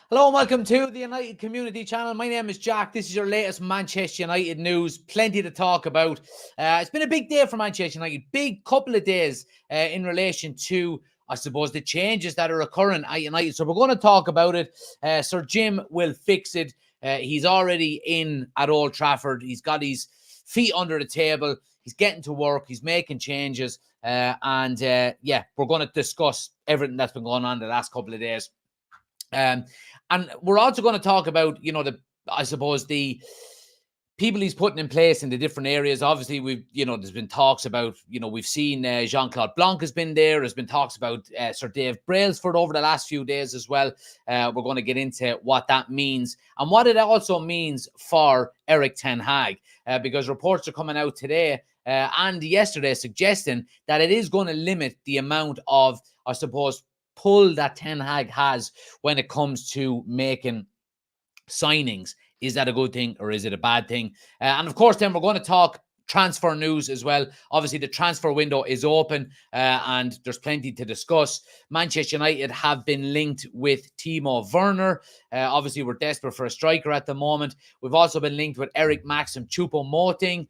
Hello and welcome to the United Community Channel. My name is Jack. This is your latest Manchester United news. Plenty to talk about. It's been a big day for Manchester United. Big couple of days in relation to, I suppose, the changes that are occurring at United. So we're going to talk about it. Sir Jim will fix it. He's already in at Old Trafford. He's got his feet under the table. He's getting to work. He's making changes. We're going to discuss everything that's been going on the last couple of days. And we're also going to talk about, the people he's putting in place in the different areas. Obviously, there's been talks about, we've seen Jean-Claude Blanc has been there. There's been talks about Sir Dave Brailsford over the last few days as well. We're going to get into what that means and what it also means for Erik Ten Haag, because reports are coming out today and yesterday suggesting that it is going to limit the amount of, I suppose, pull that Ten Hag has when it comes to making signings. Is that a good thing or is it a bad thing? And of course, then we're going to talk transfer news as well. Obviously, the transfer window is open and there's plenty to discuss. Manchester United have been linked with Timo Werner. Obviously, we're desperate for a striker at the moment. We've also been linked with Eric Maxim Choupo-Moting.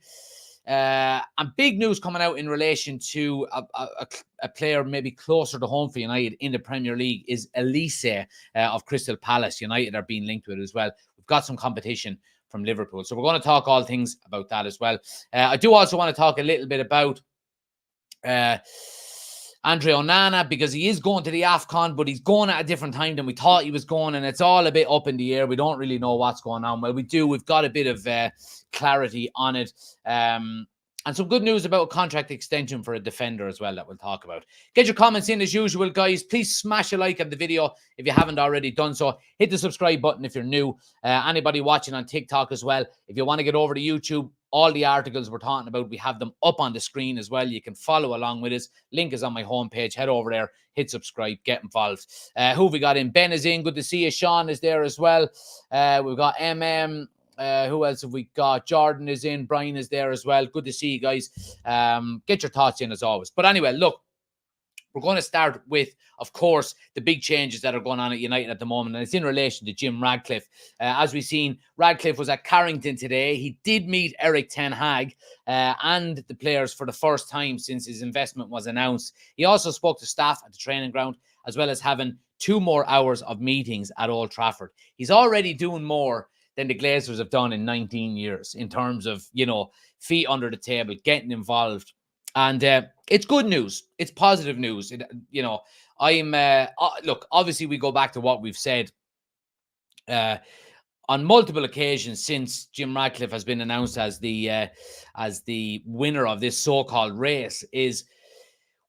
And big news coming out in relation to a player maybe closer to home for United in the Premier League is Elise of Crystal Palace. United are being linked with it as well. We've got some competition from Liverpool. So we're going to talk all things about that as well. I do also want to talk a little bit about Andre Onana, because he is going to the AFCON, but he's going at a different time than we thought he was going, and it's all a bit up in the air. We don't really know what's going on. Well, we do. We've got a bit of clarity on it. And some good news about a contract extension for a defender as well that we'll talk about. Get your comments in as usual, guys. Please smash a like on the video if you haven't already done so. Hit the subscribe button if you're new. Anybody watching on TikTok as well, if you want to get over to YouTube, all the articles we're talking about, we have them up on the screen as well. You can follow along with us. Link is on my homepage. Head over there, hit subscribe, get involved. Who have we got in? Ben is in. Good to see you. Sean is there as well. We've got MM. Who else have we got? Jordan is in. Brian is there as well. Good to see you guys. Get your thoughts in as always. But anyway, look, we're going to start with, of course, the big changes that are going on at United at the moment, and it's in relation to Jim Ratcliffe. As we've seen, Radcliffe was at Carrington today. He did meet Erik Ten Hag and the players for the first time since his investment was announced. He also spoke to staff at the training ground, as well as having 2 more hours of meetings at Old Trafford. He's already doing more than the Glazers have done in 19 years in terms of, feet under the table, getting involved. And it's good news. It's positive news. Look, obviously we go back to what we've said on multiple occasions since Jim Ratcliffe has been announced as the winner of this so-called race is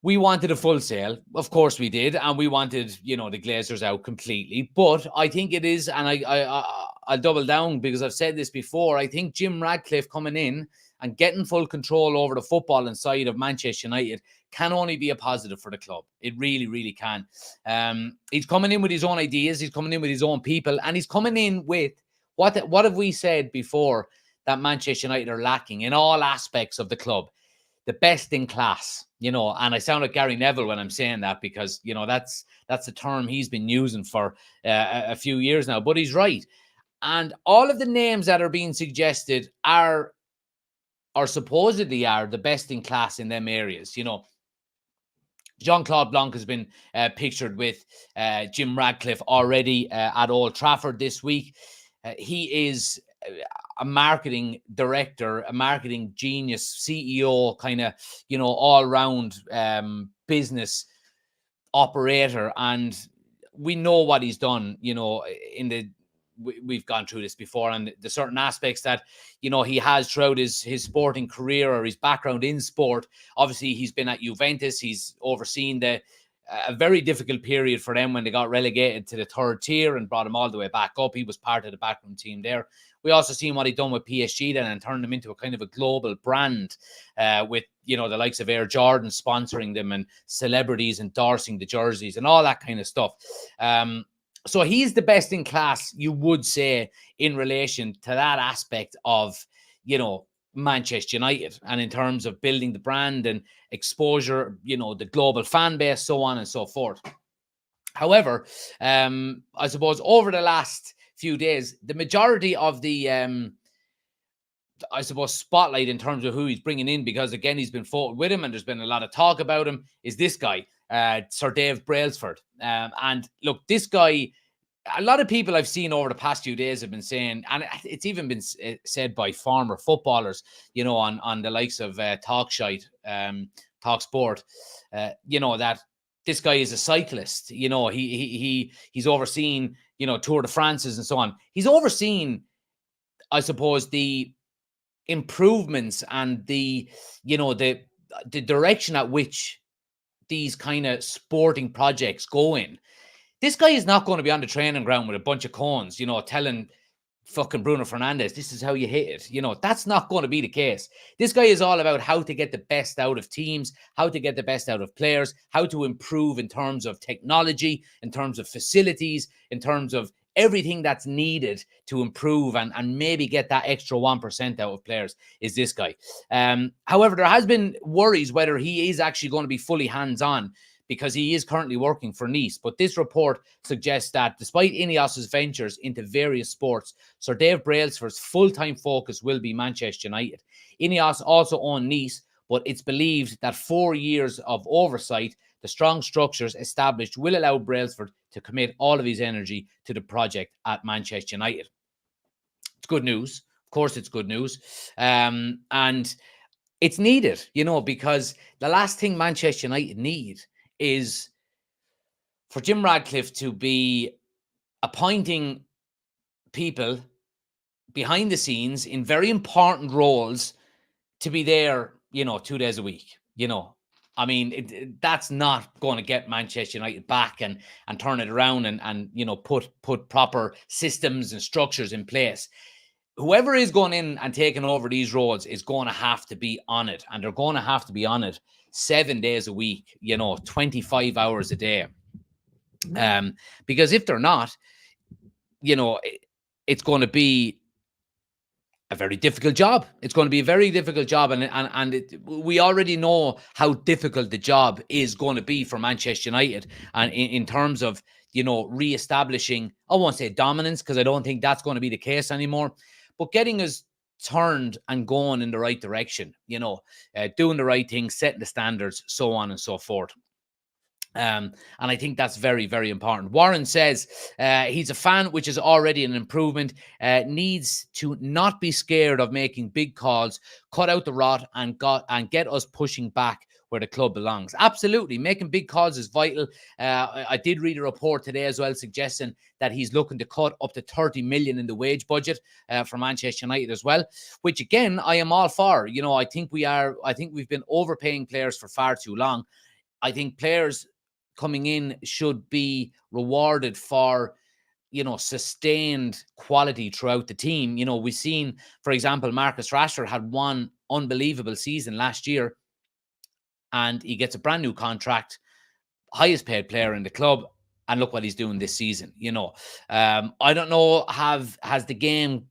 we wanted a full sale. Of course we did. And we wanted, the Glazers out completely. But I think it is, and I'll double down because I've said this before. I think Jim Ratcliffe coming in and getting full control over the football inside of Manchester United can only be a positive for the club. It really, really can. He's coming in with his own ideas. He's coming in with his own people. And he's coming in with, what have we said before that Manchester United are lacking in all aspects of the club? The best in class, and I sound like Gary Neville when I'm saying that because, that's a term he's been using for a few years now. But he's right. And all of the names that are being suggested are supposedly the best in class in them areas. Jean-Claude Blanc has been pictured with Jim Ratcliffe already at Old Trafford this week. He is a marketing director, a marketing genius, CEO, kind of, all-round business operator. And we know what he's done, we've gone through this before, and the certain aspects that, he has throughout his sporting career or his background in sport. Obviously, he's been at Juventus. He's overseen a very difficult period for them when they got relegated to the 3rd tier and brought them all the way back up. He was part of the backroom team there. We also seen what he'd done with PSG then and turned them into a kind of a global brand with, the likes of Air Jordan sponsoring them and celebrities endorsing the jerseys and all that kind of stuff. So he's the best in class, you would say, in relation to that aspect of, Manchester United and in terms of building the brand and exposure, the global fan base, so on and so forth. However, I suppose over the last few days, the majority of the I suppose spotlight in terms of who he's bringing in, because again he's been fought with him and there's been a lot of talk about him, is this guy, Sir Dave Brailsford. And look, this guy, a lot of people I've seen over the past few days have been saying, and it's even been said by former footballers, you know, on the likes of Talk Talk Sport, you know, that this guy is a cyclist. You know, he's overseen, you know, Tour de France's and so on. He's overseen, I suppose, the improvements and the, you know, the direction at which these kind of sporting projects go in. This guy is not going to be on the training ground with a bunch of cones, you know, telling fucking Bruno Fernandes, this is how you hit it. You know, that's not going to be the case. This guy is all about how to get the best out of teams, how to get the best out of players, how to improve in terms of technology, in terms of facilities, in terms of everything that's needed to improve and maybe get that extra 1% out of players is this guy. However, there has been worries whether he is actually going to be fully hands-on, because he is currently working for Nice. But this report suggests that despite Ineos's ventures into various sports, Sir Dave Brailsford's full-time focus will be Manchester United. Ineos also own Nice, but it's believed that 4 years of oversight, the strong structures established, will allow Brailsford to commit all of his energy to the project at Manchester United. It's good news. Of course, it's good news. And it's needed, you know, because the last thing Manchester United need is for Jim Ratcliffe to be appointing people behind the scenes in very important roles to be there, you know, 2 days a week. You know, I mean, that's not going to get Manchester United back and turn it around and you know, put proper systems and structures in place. Whoever is going in and taking over these roles is going to have to be on it, and they're going to have to be on it 7 days a week, you know, 25 hours a day. Because if they're not, you know, it's going to be a very difficult job. It's going to be a very difficult job. And we already know how difficult the job is going to be for Manchester United. And in terms of, you know, reestablishing, I won't say dominance, because I don't think that's going to be the case anymore, but getting us turned and going in the right direction, you know, doing the right thing, setting the standards, so on and so forth. And I think that's very, very important. Warren says he's a fan, which is already an improvement. Needs to not be scared of making big calls, cut out the rot, and get us pushing back where the club belongs. Absolutely. Making big calls is vital. I did read a report today as well suggesting that he's looking to cut up to 30 million in the wage budget for Manchester United as well, which again, I am all for. You know, I think we've been overpaying players for far too long. I think players coming in should be rewarded for, you know, sustained quality throughout the team. You know, we've seen, for example, Marcus Rashford had one unbelievable season last year, and he gets a brand new contract, highest paid player in the club, and look what he's doing this season. You know, I don't know, has the game,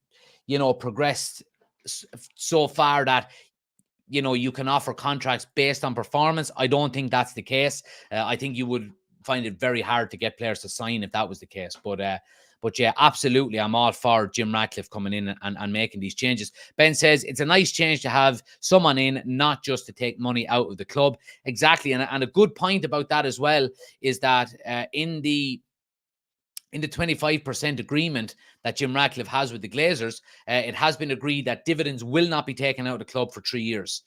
you know, progressed so far that, you know, you can offer contracts based on performance? I don't think that's the case. I think you would find it very hard to get players to sign if that was the case. But yeah, absolutely, I'm all for Jim Ratcliffe coming in and making these changes. Ben says it's a nice change to have someone in, not just to take money out of the club. Exactly, and a good point about that as well is that in the 25% agreement that Jim Ratcliffe has with the Glazers, it has been agreed that dividends will not be taken out of the club for 3 years,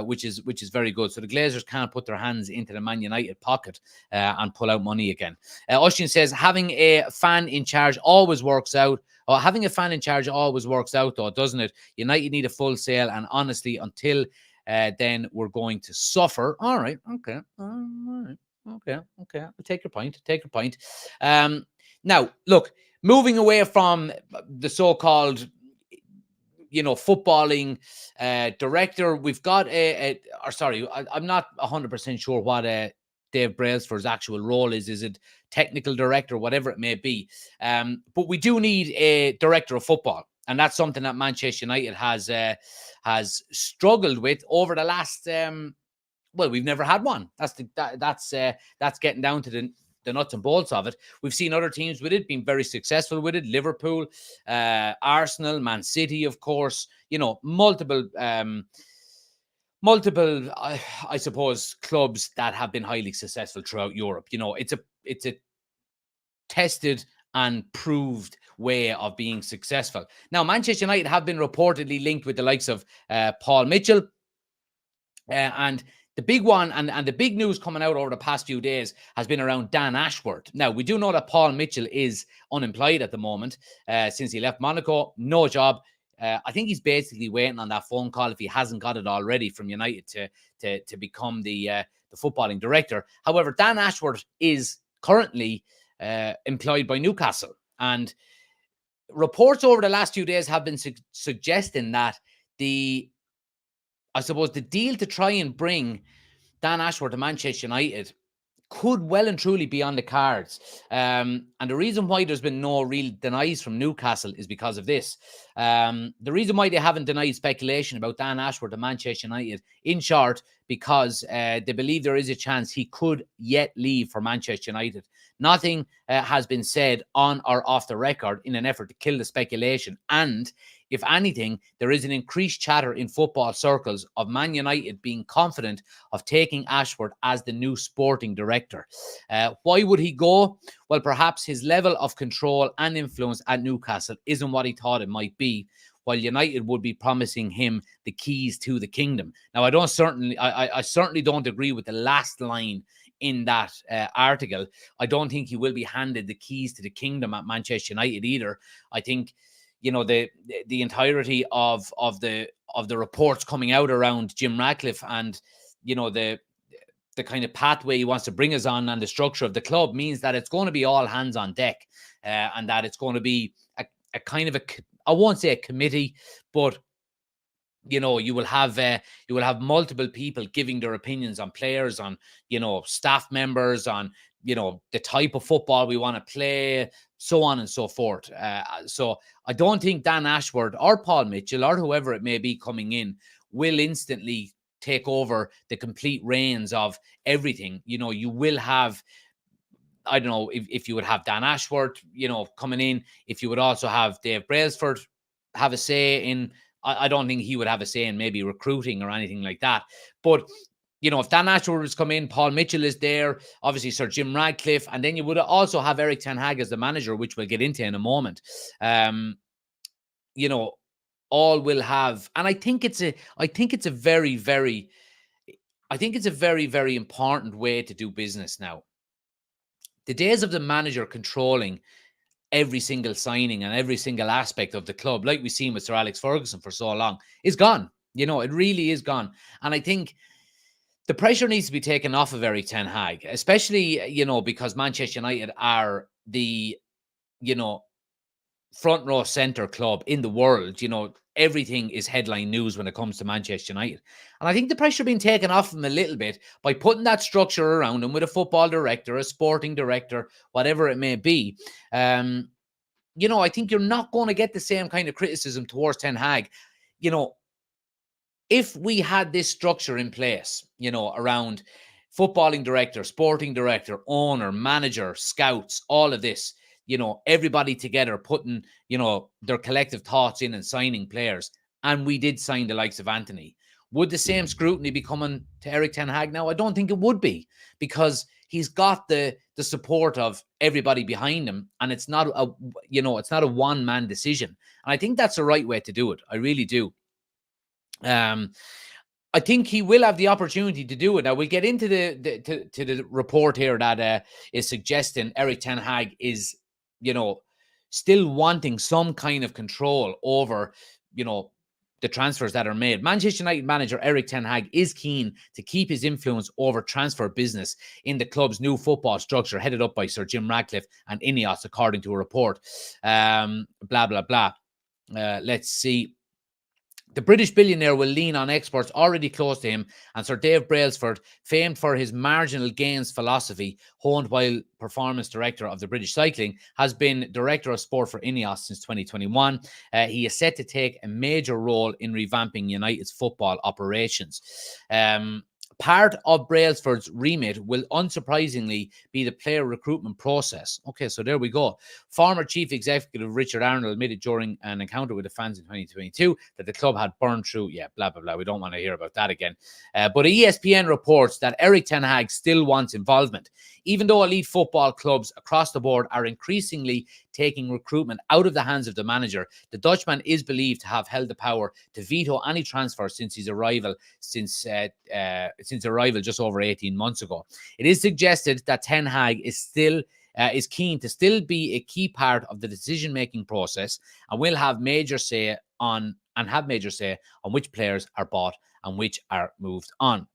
which is very good. So the Glazers can't put their hands into the Man United pocket and pull out money again. Oisin says having a fan in charge always works out. Having a fan in charge always works out, though, doesn't it? United need a full sale, and honestly, until then, we're going to suffer. All right, okay, all right, okay. I'll take your point. Now, look, moving away from the so-called, you know, footballing director, we've got I'm not 100% sure what Dave Brailsford's actual role is. Is it technical director, whatever it may be? But we do need a director of football, and that's something that Manchester United has struggled with over the last. Well, we've never had one. That's getting down to the nuts and bolts of it. We've seen other teams with it being very successful with it. Liverpool, Arsenal, Man City, of course. Multiple, I suppose, clubs that have been highly successful throughout Europe. It's a tested and proved way of being successful. Now, Manchester United have been reportedly linked with the likes of Paul Mitchell. And the big one and the big news coming out over the past few days has been around Dan Ashworth. Now, we do know that Paul Mitchell is unemployed at the moment since he left Monaco. No job. I think he's basically waiting on that phone call if he hasn't got it already from United to become the footballing director. However, Dan Ashworth is currently employed by Newcastle. And reports over the last few days have been suggesting that the deal to try and bring Dan Ashworth to Manchester United could well and truly be on the cards. And the reason why there's been no real denies from Newcastle is because of this. The reason why they haven't denied speculation about Dan Ashworth to Manchester United, in short, because they believe there is a chance he could yet leave for Manchester United. Nothing has been said on or off the record in an effort to kill the speculation. And if anything, there is an increased chatter in football circles of Man United being confident of taking Ashworth as the new sporting director. Why would he go? Well, perhaps his level of control and influence at Newcastle isn't what he thought it might be, while United would be promising him the keys to the kingdom. Now, I certainly don't agree with the last line in that article. I don't think he will be handed the keys to the kingdom at Manchester United either. I think the entirety of the reports coming out around Jim Ratcliffe and the kind of pathway he wants to bring us on and the structure of the club means that it's going to be all hands on deck, and that it's going to be a kind of I won't say a committee, but you will have multiple people giving their opinions on players, on staff members, on the type of football we want to play, so on and so forth. So I don't think Dan Ashworth or Paul Mitchell or whoever it may be coming in will instantly take over the complete reins of everything. You will have, I don't know if you would have Dan Ashworth, coming in, if you would also have Dave Brailsford have a say in, I don't think he would have a say in maybe recruiting or anything like that. But if Dan Ashworth has come in, Paul Mitchell is there, obviously Sir Jim Ratcliffe, and then you would also have Eric Ten Haag as the manager, which we'll get into in a moment. All will have, and I think it's a very, very important way to do business now. The days of the manager controlling every single signing and every single aspect of the club, like we've seen with Sir Alex Ferguson for so long, is gone. It really is gone. And I think the pressure needs to be taken off of Eric Ten Hag, especially, because Manchester United are the, front row center club in the world. Everything is headline news when it comes to Manchester United. And I think the pressure being taken off him a little bit by putting that structure around him with a football director, a sporting director, whatever it may be. I think you're not going to get the same kind of criticism towards Ten Hag. If we had this structure in place, around footballing director, sporting director, owner, manager, scouts, all of this, everybody together putting, their collective thoughts in and signing players. And we did sign the likes of Anthony. Would the same scrutiny be coming to Eric Ten Hag now? I don't think it would be, because he's got the support of everybody behind him, and it's not a one-man decision. And I think that's the right way to do it. I really do. I think he will have the opportunity to do it. Now, we'll get into the report here that is suggesting Eric Ten Hag is, still wanting some kind of control over, the transfers that are made. Manchester United manager Eric Ten Hag is keen to keep his influence over transfer business in the club's new football structure, headed up by Sir Jim Ratcliffe and Ineos, according to a report. Blah, blah, blah. Let's see. The British billionaire will lean on experts already close to him, and Sir Dave Brailsford, famed for his marginal gains philosophy, honed while performance director of the British Cycling, has been director of sport for Ineos since 2021. He is set to take a major role in revamping United's football operations. part of Brailsford's remit will unsurprisingly be the player recruitment process. Okay, so there we go. Former Chief Executive Richard Arnold admitted during an encounter with the fans in 2022 that the club had burned through, blah, blah, blah. We don't want to hear about that again. But ESPN reports that Erik Ten Hag still wants involvement. Even though elite football clubs across the board are increasingly taking recruitment out of the hands of the manager, the Dutchman is believed to have held the power to veto any transfer since his arrival, since arrival just over 18 months ago. It is suggested that Ten Hag is keen to still be a key part of the decision-making process and will have major say on which players are bought and which are moved on.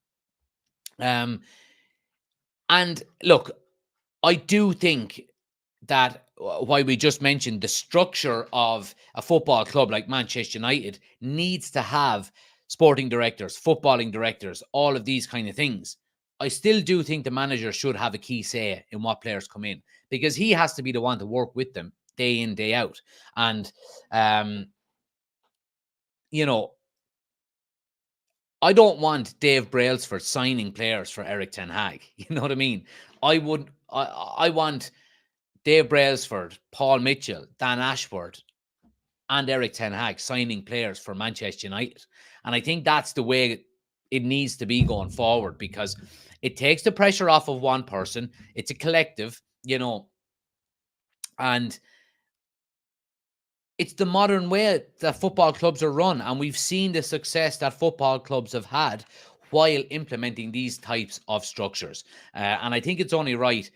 And look, I do think that why we just mentioned the structure of a football club like Manchester United needs to have sporting directors, footballing directors, all of these kind of things. I still do think the manager should have a key say in what players come in, because he has to be the one to work with them day in, day out. And, I don't want Dave Brailsford signing players for Erik Ten Hag. You know what I mean? I want Dave Brailsford, Paul Mitchell, Dan Ashworth, and Erik Ten Hag signing players for Manchester United. And I think that's the way it needs to be going forward, because it takes the pressure off of one person. It's a collective, and it's the modern way that football clubs are run. And we've seen the success that football clubs have had while implementing these types of structures. And I think it's only right.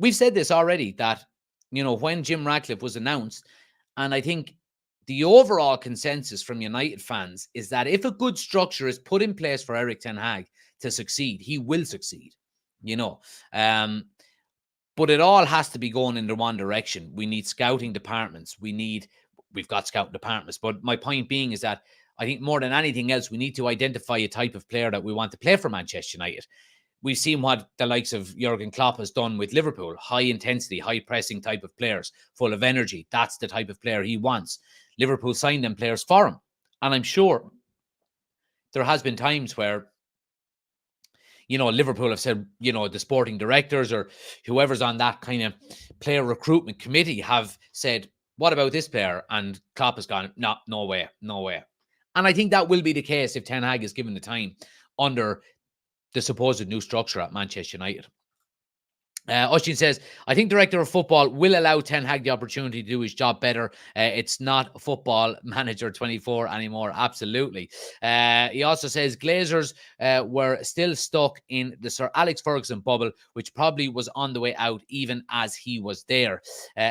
We've said this already, that, when Jim Ratcliffe was announced, and I think the overall consensus from United fans is that if a good structure is put in place for Erik Ten Hag to succeed, he will succeed, but it all has to be going in the one direction. We need scouting departments. We've got scouting departments. But my point being is that I think more than anything else, we need to identify a type of player that we want to play for Manchester United. We've seen what the likes of Jurgen Klopp has done with Liverpool. High intensity, high pressing type of players, full of energy. That's the type of player he wants. Liverpool signed them players for him. And I'm sure there has been times where, Liverpool have said, the sporting directors or whoever's on that kind of player recruitment committee have said, what about this player? And Klopp has gone, no way. And I think that will be the case if Ten Hag is given the time under the supposed new structure at Manchester United. Oshin says, I think Director of Football will allow Ten Hag the opportunity to do his job better. It's not Football Manager 24 anymore. Absolutely. He also says Glazers were still stuck in the Sir Alex Ferguson bubble, which probably was on the way out even as he was there.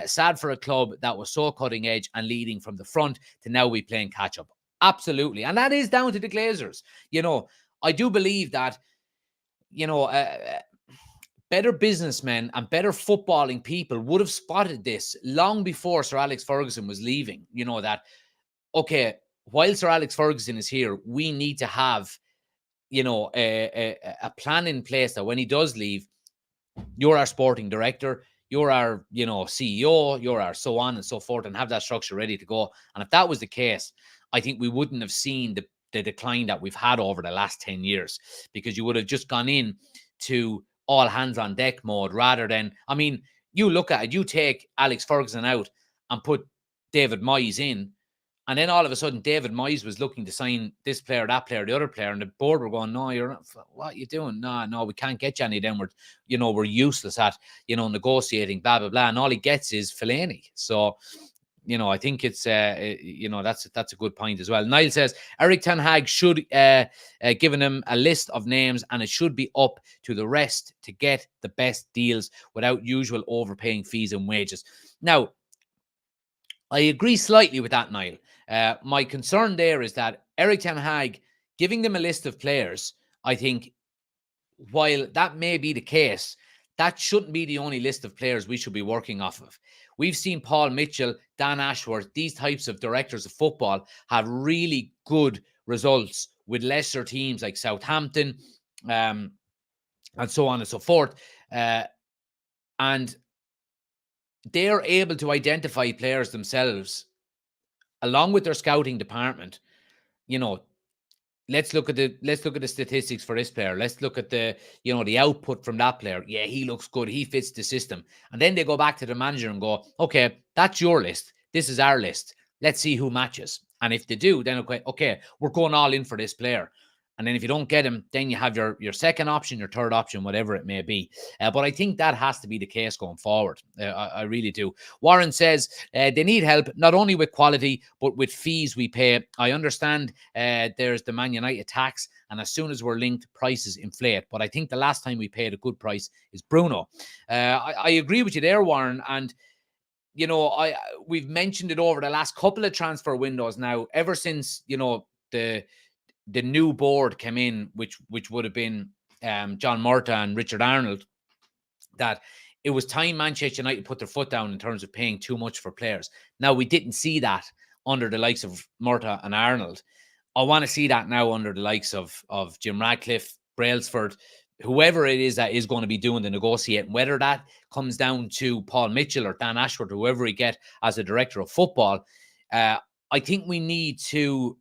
Sad for a club that was so cutting edge and leading from the front to now be playing catch up. Absolutely. And that is down to the Glazers. I do believe that, better businessmen and better footballing people would have spotted this long before Sir Alex Ferguson was leaving. That, okay, while Sir Alex Ferguson is here, we need to have, a plan in place that when he does leave, you're our sporting director, you're our, CEO, you're our so on and so forth, and have that structure ready to go. And if that was the case, I think we wouldn't have seen the decline that we've had over the last 10 years, because you would have just gone in to all hands on deck mode rather than, you look at it, you take Alex Ferguson out and put David Moyes in, and then all of a sudden David Moyes was looking to sign this player, that player, the other player, and the board were going, no, you're not, what are you doing? No, we can't get you any of them. We're useless at, negotiating, blah, blah, blah. And all he gets is Fellaini. So, I think it's, that's a good point as well. Niall says, Erik Ten Hag should given him a list of names, and it should be up to the rest to get the best deals without usual overpaying fees and wages. Now, I agree slightly with that, Niall. My concern there is that Erik Ten Hag giving them a list of players, I think, while that may be the case, that shouldn't be the only list of players we should be working off of. We've seen Paul Mitchell, Dan Ashworth, these types of directors of football have really good results with lesser teams like Southampton and so on and so forth. And they're able to identify players themselves, along with their scouting department, let's look at the statistics for this player. Let's look at the the output from that player. Yeah, he looks good. He fits the system. And then they go back to the manager and go, okay, that's your list. This is our list. Let's see who matches. And if they do, then okay, we're going all in for this player. And then if you don't get him, then you have your second option, your third option, whatever it may be. But I think that has to be the case going forward. I really do. Warren says they need help, not only with quality, but with fees we pay. I understand there's the Man United tax, and as soon as we're linked, prices inflate. But I think the last time we paid a good price is Bruno. I agree with you there, Warren. And we've mentioned it over the last couple of transfer windows now, ever since the new board came in, which would have been John Murtagh and Richard Arnold, that it was time Manchester United put their foot down in terms of paying too much for players. Now, we didn't see that under the likes of Murtagh and Arnold. I want to see that now under the likes of Jim Ratcliffe, Brailsford, whoever it is that is going to be doing the negotiating, whether that comes down to Paul Mitchell or Dan Ashworth, whoever we get as a director of football. I think we need to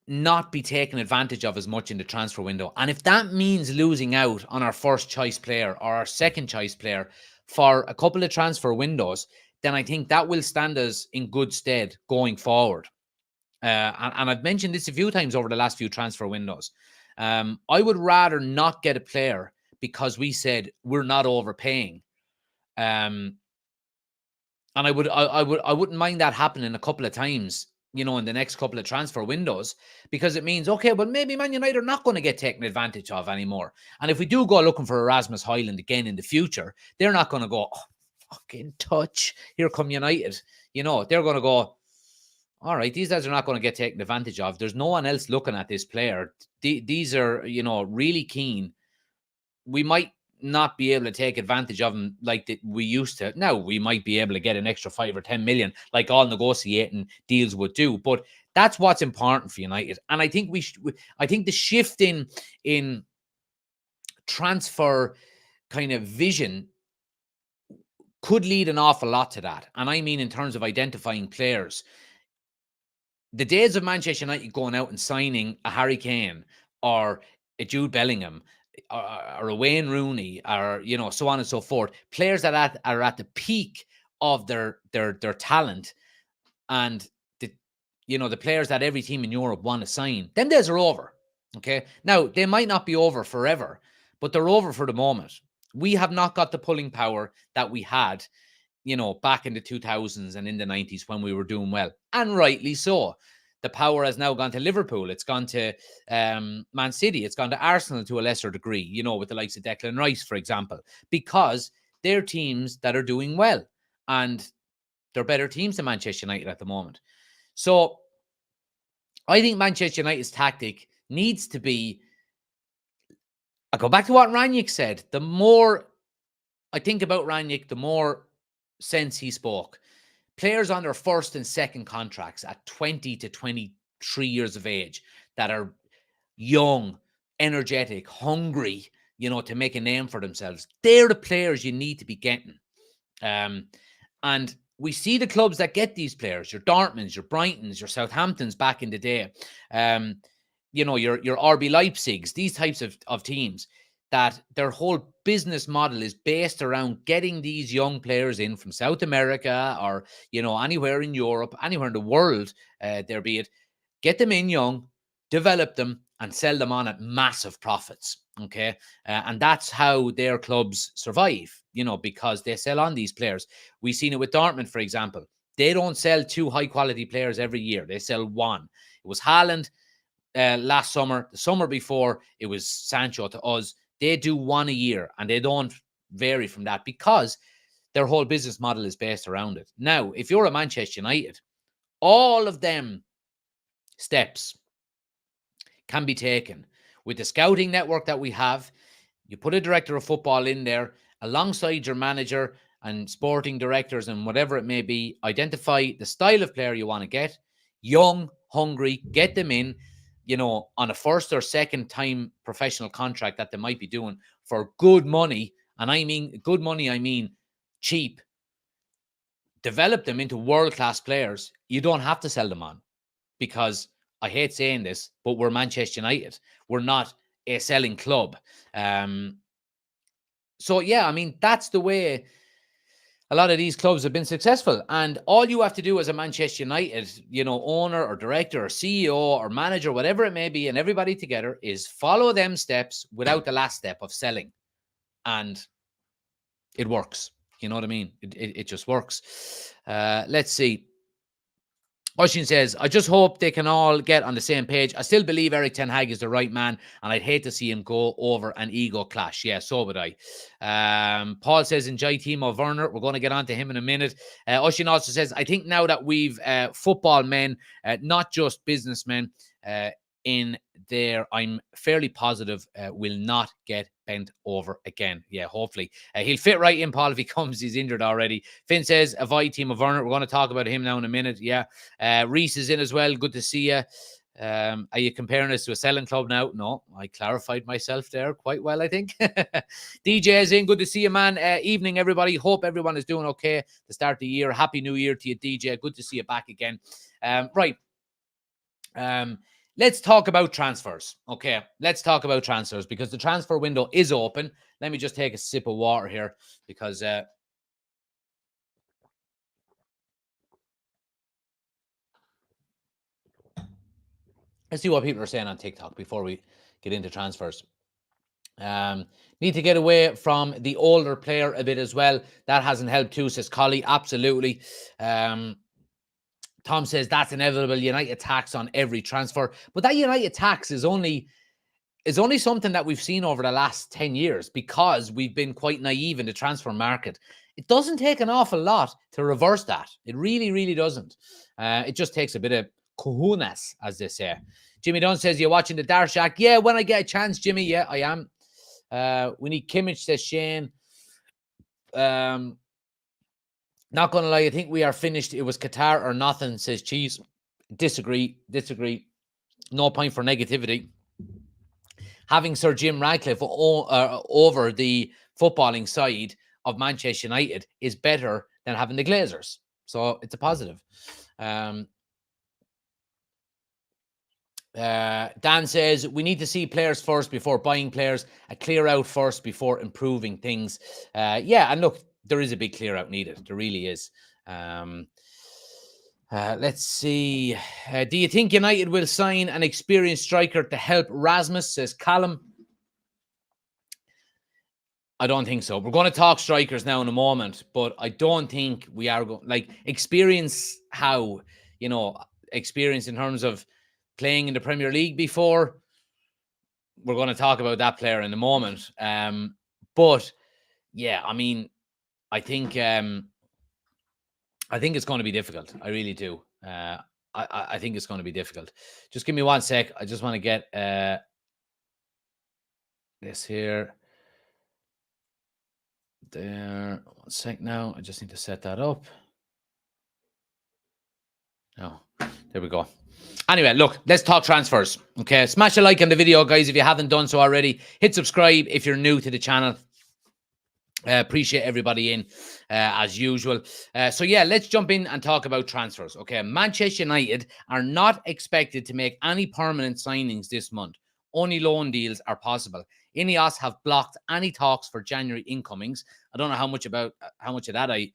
not be taken advantage of as much in the transfer window. And if that means losing out on our first choice player or our second choice player for a couple of transfer windows, then I think that will stand us in good stead going forward. And I've mentioned this a few times over the last few transfer windows. I would rather not get a player because we said we're not overpaying. And I wouldn't mind that happening a couple of times, in the next couple of transfer windows, because it means, okay, well, maybe Man United are not going to get taken advantage of anymore. And if we do go looking for Erasmus Highland again in the future, they're not going to go, oh, fucking touch, here come United. They're going to go, all right, these guys are not going to get taken advantage of. There's no one else looking at this player. These are, really keen. We might not be able to take advantage of them like we used to. Now, we might be able to get an extra 5 or 10 million, like all negotiating deals would do. But that's what's important for United. And I think I think the shift in transfer kind of vision could lead an awful lot to that. And I mean, in terms of identifying players, the days of Manchester United going out and signing a Harry Kane or a Jude Bellingham or a Wayne Rooney or, so on and so forth, players that are at the peak of their talent, and the players that every team in Europe want to sign, them days are over. Okay. Now, they might not be over forever, but they're over for the moment. We have not got the pulling power that we had, back in the 2000s and in the 90s when we were doing well. And rightly so. The power has now gone to Liverpool. It's gone to Man City. It's gone to Arsenal to a lesser degree, with the likes of Declan Rice, for example, because they're teams that are doing well. And they're better teams than Manchester United at the moment. So I think Manchester United's tactic needs to be, I go back to what Rangnick said. The more I think about Rangnick, the more sense he spoke. Players on their first and second contracts at 20 to 23 years of age that are young, energetic, hungry, to make a name for themselves. They're the players you need to be getting. And we see the clubs that get these players, your Dortmunds, your Brightons, your Southamptons back in the day, your RB Leipzigs, these types of teams, that their whole business model is based around getting these young players in from South America or, anywhere in Europe, anywhere in the world, there be it, get them in young, develop them and sell them on at massive profits. Okay. And that's how their clubs survive, because they sell on these players. We've seen it with Dortmund, for example. They don't sell 2 high quality players every year. They sell 1. It was Haaland last summer. The summer before, it was Sancho to us. They do 1 a year and they don't vary from that because their whole business model is based around it. Now, if you're a Manchester United, all of them steps can be taken with the scouting network that we have. You put a director of football in there alongside your manager and sporting directors and whatever it may be. Identify the style of player you want to get, young, hungry, get them in, on a first or second time professional contract that they might be doing for good money. And I mean good money, I mean cheap. develop them into world-class players, you don't have to sell them on, because I hate saying this, but we're Manchester United. We're not a selling club. So, yeah, I mean, that's the way a lot of these clubs have been successful. And all you have to do as a Manchester United, owner or director or CEO or manager, whatever it may be, and everybody together, is follow them steps without the last step of selling. And it works. You know what I mean? It just works. Let's see. Oshin says, I just hope they can all get on the same page. I still believe Eric Ten Hag is the right man, and I'd hate to see him go over an ego clash. Yeah, so would I. Paul says, enjoy Timo Werner. We're going to get on to him in a minute. Oshin also says, I think now that we've football men, not just businessmen, in there, I'm fairly positive will not get bent over again. Yeah, hopefully. He'll fit right in, Paul, if he comes. He's injured already. Finn says, avoid Timo Werner. We're going to talk about him now in a minute. Yeah. Reese is in as well. Good to see you. Are you comparing us to a selling club now? No, I clarified myself there quite well, I think. DJ is in. Good to see you, man. Evening, everybody. Hope everyone is doing okay to start the year. Happy New Year to you, DJ. Good to see you back again. Right. Let's talk about transfers. Okay, let's talk about transfers, because the transfer window is open. Let me just take a sip of water here, because let's see what people are saying on TikTok before we get into transfers. Need to get away from the older player a bit as well. That hasn't helped too, says Collie. Absolutely. Tom says that's inevitable. United tax on every transfer, but that United tax is only something that we've seen over the last 10 years, because we've been quite naive in the transfer market. It doesn't take an awful lot to reverse that. It really, really doesn't. It just takes a bit of cojones, as they say. Jimmy Dunn says, you're watching the Darshak. Yeah, when I get a chance, Jimmy. Yeah, I am. We need Kimmich, says Shane. Not going to lie, I think we are finished. It was Qatar or nothing, says Cheese. Disagree. No point for negativity. Having Sir Jim Ratcliffe over the footballing side of Manchester United is better than having the Glazers. So it's a positive. Dan says, we need to see players first before buying players, a clear out first before improving things. Yeah, and look, there is a big clear out needed. There really is. Let's see. Do you think United will sign an experienced striker to help Rasmus, says Callum? I don't think so. We're going to talk strikers now in a moment, but I don't think we are going, like, experience how, experience in terms of playing in the Premier League before. We're going to talk about that player in a moment. But yeah, I mean, I think it's going to be difficult. I really do. I think it's going to be difficult. Just give me 1 sec. I just want to get this here. There. 1 sec now. I just need to set that up. Oh, there we go. Anyway, look, let's talk transfers. Okay, smash a like on the video, guys, if you haven't done so already. Hit subscribe if you're new to the channel. Appreciate everybody in, as usual. So, yeah, let's jump in and talk about transfers. Okay, Manchester United are not expected to make any permanent signings this month. Only loan deals are possible. Ineos have blocked any talks for January incomings. I don't know how much of that I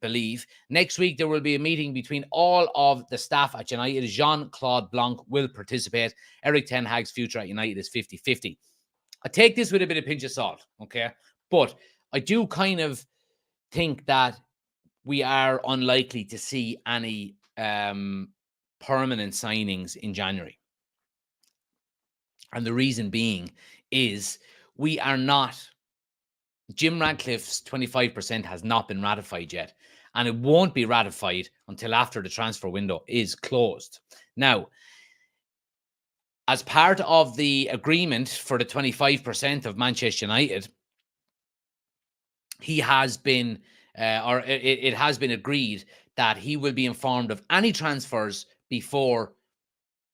believe. Next week, there will be a meeting between all of the staff at United. Jean-Claude Blanc will participate. Eric Ten Hag's future at United is 50-50. I take this with a bit of pinch of salt, okay? But I do kind of think that we are unlikely to see any permanent signings in January. And the reason being is we are not, Jim Ratcliffe's 25% has not been ratified yet. And it won't be ratified until after the transfer window is closed. Now, as part of the agreement for the 25% of Manchester United, he has been, it has been agreed that he will be informed of any transfers before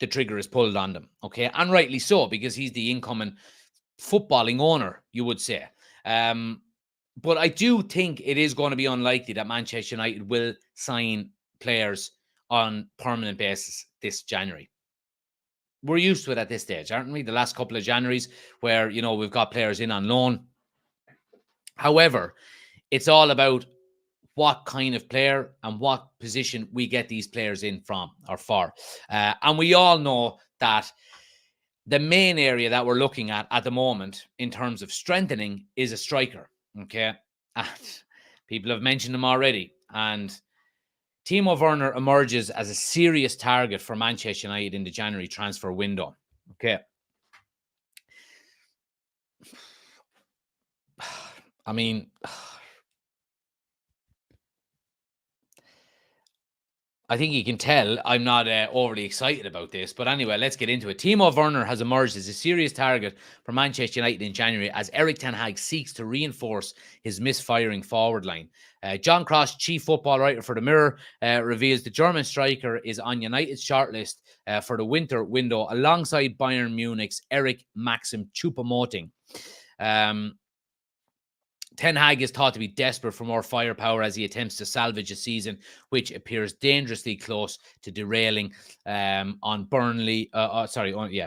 the trigger is pulled on them. Okay, and rightly so, because he's the incoming footballing owner, you would say. But I do think it is going to be unlikely that Manchester United will sign players on permanent basis this January. We're used to it at this stage, aren't we? The last couple of Januaries where, we've got players in on loan. However, it's all about what kind of player and what position we get these players in from or for. And we all know that the main area that we're looking at the moment in terms of strengthening is a striker. Okay. And people have mentioned him already. And Timo Werner emerges as a serious target for Manchester United in the January transfer window. Okay. I mean, I think you can tell I'm not overly excited about this. But anyway, let's get into it. Timo Werner has emerged as a serious target for Manchester United in January as Erik Ten Haag seeks to reinforce his misfiring forward line. John Cross, chief football writer for The Mirror, reveals the German striker is on United's shortlist for the winter window alongside Bayern Munich's Eric Maxim Choupo-Moting. Ten Hag is thought to be desperate for more firepower as he attempts to salvage a season which appears dangerously close to derailing on Burnley. Blah,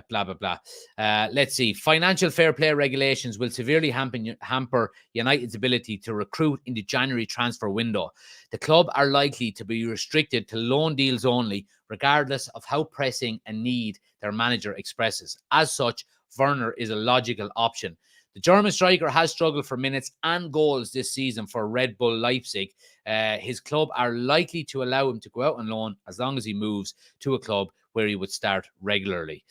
blah, blah. Let's see. Financial fair play regulations will severely hamper United's ability to recruit in the January transfer window. The club are likely to be restricted to loan deals only, regardless of how pressing a need their manager expresses. As such, Werner is a logical option. The German striker has struggled for minutes and goals this season for Red Bull Leipzig. His club are likely to allow him to go out on loan as long as he moves to a club where he would start regularly.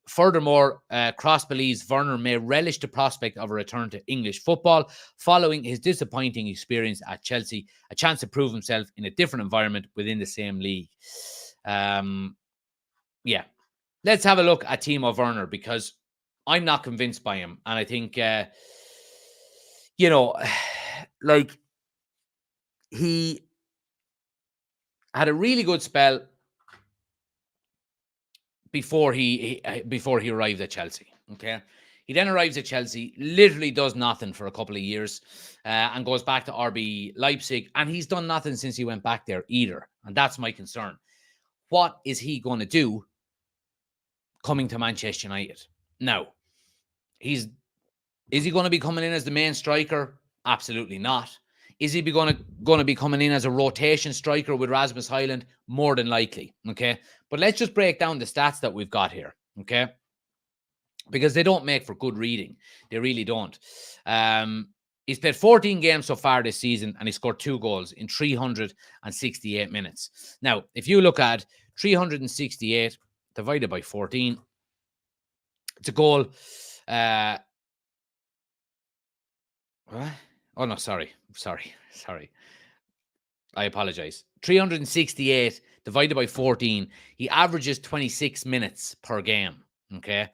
Furthermore, Cross believes Werner may relish the prospect of a return to English football following his disappointing experience at Chelsea, a chance to prove himself in a different environment within the same league. Let's have a look at Timo Werner because I'm not convinced by him. And I think, he had a really good spell before he arrived at Chelsea. Okay. He then arrives at Chelsea, literally does nothing for a couple of years and goes back to RB Leipzig. And he's done nothing since he went back there either. And that's my concern. What is he going to do coming to Manchester United? Now, is he going to be coming in as the main striker? Absolutely not. Is he going to be coming in as a rotation striker with Rasmus Højlund? More than likely. Okay. But let's just break down the stats that we've got here. Okay. Because they don't make for good reading. They really don't. He's played 14 games so far this season and he scored 2 goals in 368 minutes. Now, if you look at 368 divided by 14, it's a goal. What? Oh, no, sorry. I apologize. 368 divided by 14. He averages 26 minutes per game. Okay.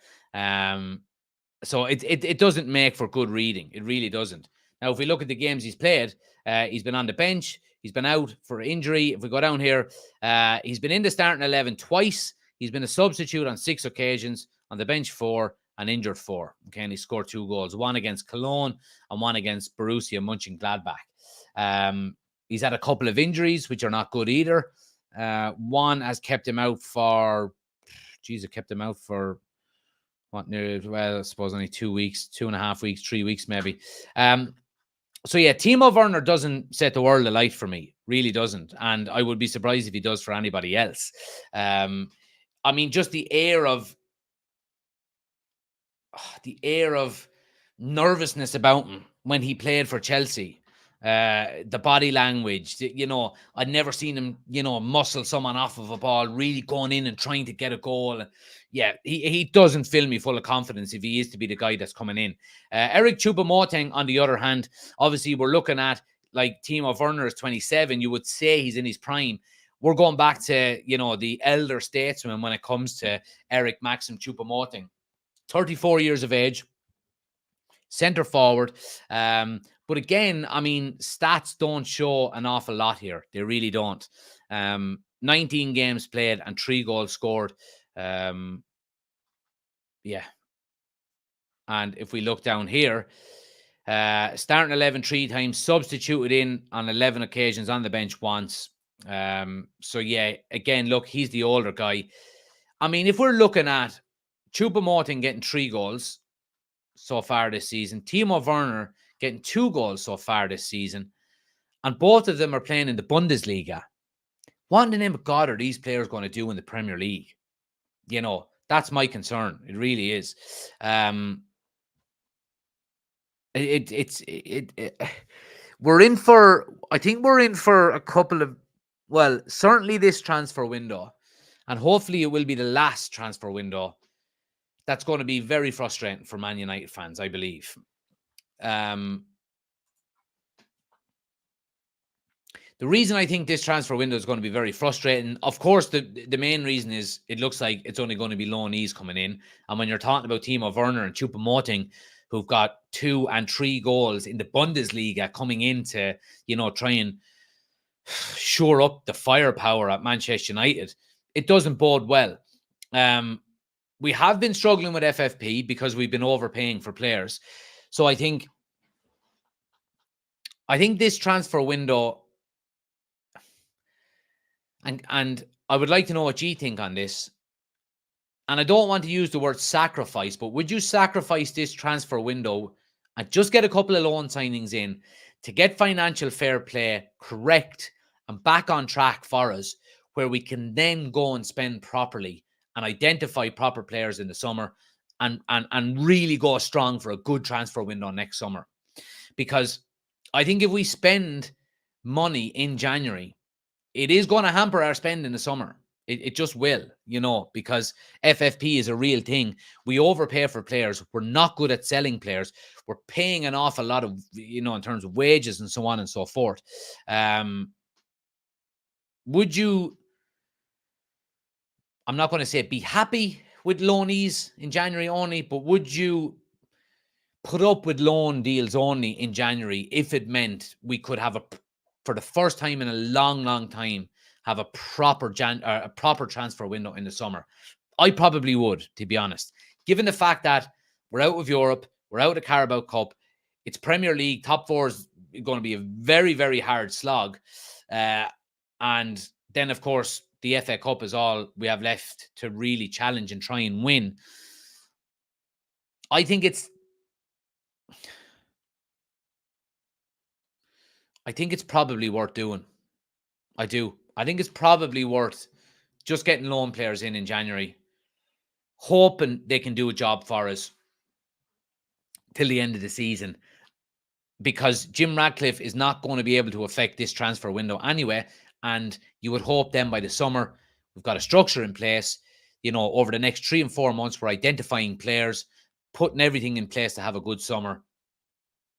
So it doesn't make for good reading. It really doesn't. Now, if we look at the games he's played, he's been on the bench. He's been out for injury. If we go down here, he's been in the starting 11 twice. He's been a substitute on 6 occasions, on the bench 4, and injured 4. Okay, and he scored 2 goals, one against Cologne and one against Borussia Mönchengladbach. He's had a couple of injuries, which are not good either. One has kept him out for, I suppose only 2 weeks, 2.5 weeks, 3 weeks maybe. Timo Werner doesn't set the world alight for me, really doesn't. And I would be surprised if he does for anybody else. Just the air of nervousness about him when he played for Chelsea, the body language, I'd never seen him, muscle someone off of a ball, really going in and trying to get a goal. Yeah, he doesn't fill me full of confidence if he is to be the guy that's coming in. Eric Choupo-Moting, on the other hand, obviously we're looking at like Timo Werner is 27. You would say he's in his prime. We're going back to, the elder statesman when it comes to Eric Maxim Choupo-Moting. 34 years of age, center forward. But again, stats don't show an awful lot here. They really don't. 19 games played and 3 goals scored. And if we look down here, Starting 11 3 times, substituted in on 11 occasions, on the bench once. So yeah, again, look, he's the older guy. I mean, if we're looking at Choupo-Moting getting 3 goals so far this season, Timo Werner getting 2 goals so far this season, and both of them are playing in the Bundesliga. What in the name of God are these players going to do in the Premier League? You know, that's my concern. It really is. We're in for, I think we're in for a couple of, well, certainly this transfer window, and hopefully it will be the last transfer window. That's going to be very frustrating for Man United fans, I believe. The reason I think this transfer window is going to be very frustrating, of course, the main reason is it looks like it's only going to be loanees coming in. And when you're talking about Timo Werner and Choupo-Moting, who've got 2 and 3 goals in the Bundesliga coming in to, you know, try and shore up the firepower at Manchester United, it doesn't bode well. We have been struggling with FFP because we've been overpaying for players. So I think this transfer window, and I would like to know what you think on this. And I don't want to use the word sacrifice, but would you sacrifice this transfer window and just get a couple of loan signings in to get financial fair play correct and back on track for us, where we can then go and spend properly and identify proper players in the summer and really go strong for a good transfer window next summer? Because I think if we spend money in January, it is going to hamper our spend in the summer. It just will, you know, because FFP is a real thing. We overpay for players. We're not good at selling players. We're paying an awful lot of, you know, in terms of wages and so on and so forth. Would you, I'm not going to say be happy with loanees in January only, but would you put up with loan deals only in January if it meant we could have for the first time in a long, long time, have a proper transfer window in the summer? I probably would, to be honest. Given the fact that we're out of Europe, we're out of the Carabao Cup, it's Premier League, top 4 is going to be a very, very hard slog. And then, of course, the FA Cup is all we have left to really challenge and try and win. I think it's probably worth doing. I do. I think it's probably worth just getting loan players in January, hoping they can do a job for us till the end of the season, because Jim Ratcliffe is not going to be able to affect this transfer window anyway. And you would hope then by the summer, we've got a structure in place. You know, over the next 3 and 4 months, we're identifying players, putting everything in place to have a good summer